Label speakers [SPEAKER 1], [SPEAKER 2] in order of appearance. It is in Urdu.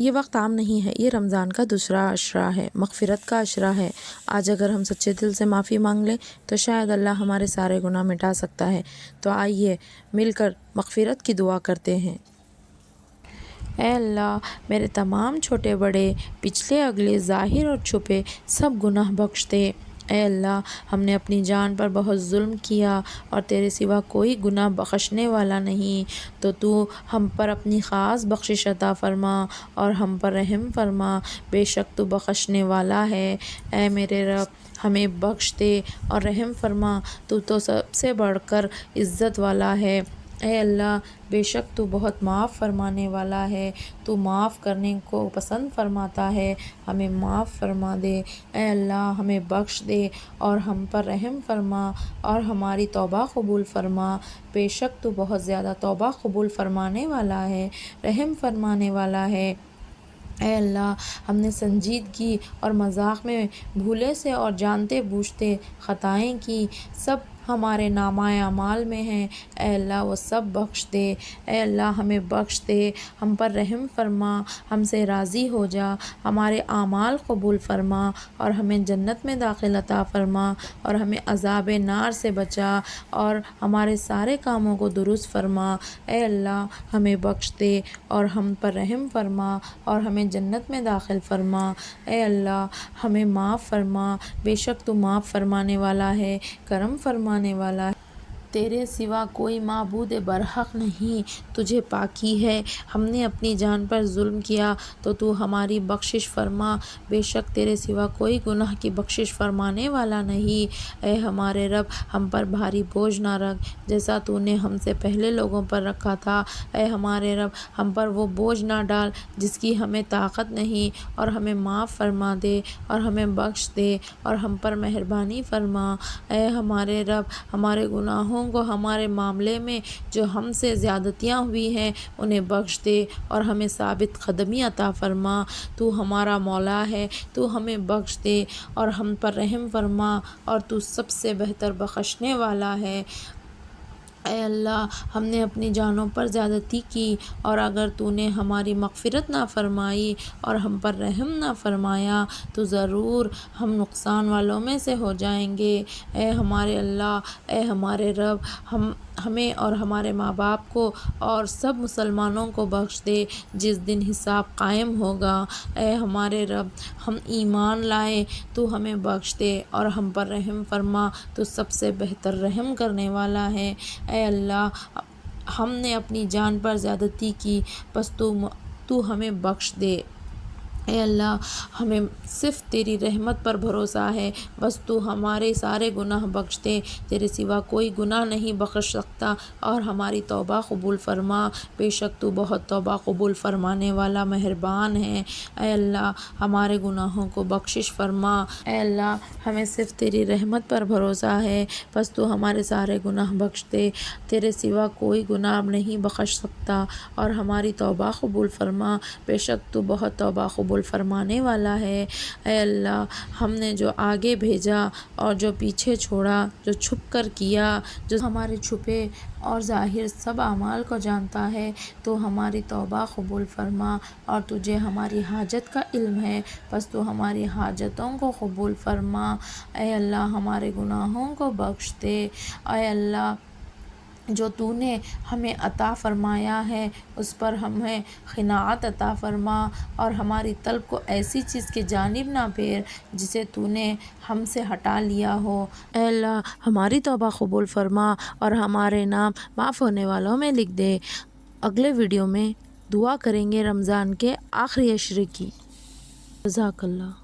[SPEAKER 1] یہ وقت عام نہیں ہے، یہ رمضان کا دوسرا عشرہ ہے، مغفرت کا عشرہ ہے۔ آج اگر ہم سچے دل سے معافی مانگ لیں تو شاید اللہ ہمارے سارے گناہ مٹا سکتا ہے۔ تو آئیے مل کر مغفرت کی دعا کرتے ہیں۔ اے اللہ، میرے تمام چھوٹے بڑے، پچھلے اگلے، ظاہر اور چھپے سب گناہ بخش دے۔ اے اللہ، ہم نے اپنی جان پر بہت ظلم کیا اور تیرے سوا کوئی گناہ بخشنے والا نہیں، تو ہم پر اپنی خاص بخشش عطا فرما اور ہم پر رحم فرما، بے شک تو بخشنے والا ہے۔ اے میرے رب، ہمیں بخش دے اور رحم فرما، تو سب سے بڑھ کر عزت والا ہے۔ اے اللہ، بے شک تو بہت معاف فرمانے والا ہے، تو معاف کرنے کو پسند فرماتا ہے، ہمیں معاف فرما دے۔ اے اللہ، ہمیں بخش دے اور ہم پر رحم فرما اور ہماری توبہ قبول فرما، بے شک تو بہت زیادہ توبہ قبول فرمانے والا ہے، رحم فرمانے والا ہے۔ اے اللہ، ہم نے سنجیدگی اور مذاق میں بھولے سے اور جانتے بوجھتے خطائیں کی، سب ہمارے نامہ اعمال میں ہیں۔ اے اللہ، وہ سب بخش دے۔ اے اللہ، ہمیں بخش دے، ہم پر رحم فرما، ہم سے راضی ہو جا، ہمارے اعمال قبول فرما اور ہمیں جنت میں داخل عطا فرما اور ہمیں عذاب نار سے بچا اور ہمارے سارے کاموں کو درست فرما۔ اے اللہ، ہمیں بخش دے اور ہم پر رحم فرما اور ہمیں جنت میں داخل فرما۔ اے اللہ، ہمیں معاف فرما، بے شک تو معاف فرمانے والا ہے، کرم فرمانے والا ہے۔ تیرے سوا کوئی معبود برحق نہیں، تجھے پاکی ہے۔ ہم نے اپنی جان پر ظلم کیا تو ہماری بخشش فرما، بے شک تیرے سوا کوئی گناہ کی بخشش فرمانے والا نہیں۔ اے ہمارے رب، ہم پر بھاری بوجھ نہ رکھ جیسا تو نے ہم سے پہلے لوگوں پر رکھا تھا۔ اے ہمارے رب، ہم پر وہ بوجھ نہ ڈال جس کی ہمیں طاقت نہیں، اور ہمیں معاف فرما دے اور ہمیں بخش دے اور ہم پر مہربانی فرما۔ اے ہمارے رب، ہمارے گناہوں کو، ہمارے معاملے میں جو ہم سے زیادتیاں ہوئی ہیں انہیں بخش دے اور ہمیں ثابت قدمی عطا فرما۔ تو ہمارا مولا ہے، تو ہمیں بخش دے اور ہم پر رحم فرما اور تو سب سے بہتر بخشنے والا ہے۔ اے اللہ، ہم نے اپنی جانوں پر زیادتی کی اور اگر تو نے ہماری مغفرت نہ فرمائی اور ہم پر رحم نہ فرمایا تو ضرور ہم نقصان والوں میں سے ہو جائیں گے۔ اے ہمارے اللہ، اے ہمارے رب، ہمیں اور ہمارے ماں باپ کو اور سب مسلمانوں کو بخش دے جس دن حساب قائم ہوگا۔ اے ہمارے رب، ہم ایمان لائے تو ہمیں بخش دے اور ہم پر رحم فرما، تو سب سے بہتر رحم کرنے والا ہے۔ اے اللہ، ہم نے اپنی جان پر زیادتی کی، بس تو ہمیں بخش دے۔ اے اللہ، ہمیں صرف تیری رحمت پر بھروسہ ہے، بس تو ہمارے سارے گناہ بخش دے، تیرے سوا کوئی گناہ نہیں بخش سکتا اور ہماری توبہ قبول فرما، بے شک تو بہت توبہ قبول فرمانے والا مہربان ہے۔ اے اللہ، ہمارے گناہوں کو بخشش فرما۔ اے اللہ، ہمیں صرف تیری رحمت پر بھروسہ ہے، بس تو ہمارے سارے گناہ بخش دے، تیرے سوا کوئی گناہ نہیں بخش سکتا اور ہماری توبہ قبول فرما، بے شک تو بہت توبہ قبول فرمانے والا ہے۔ اے اللہ، ہم نے جو آگے بھیجا اور جو پیچھے چھوڑا، جو چھپ کر کیا، جو ہمارے چھپے اور ظاہر سب اعمال کو جانتا ہے، تو ہماری توبہ قبول فرما اور تجھے ہماری حاجت کا علم ہے، بس تو ہماری حاجتوں کو قبول فرما۔ اے اللہ، ہمارے گناہوں کو بخش دے۔ اے اللہ، جو تو نے ہمیں عطا فرمایا ہے اس پر ہمیں قناعت عطا فرما اور ہماری طلب کو ایسی چیز کی جانب نہ پھیر جسے تو نے ہم سے ہٹا لیا ہو۔ اے اللہ، ہماری توبہ قبول فرما اور ہمارے نام معاف ہونے والوں میں لکھ دے۔ اگلے ویڈیو میں دعا کریں گے رمضان کے آخری عشرے کی۔ جزاک اللہ۔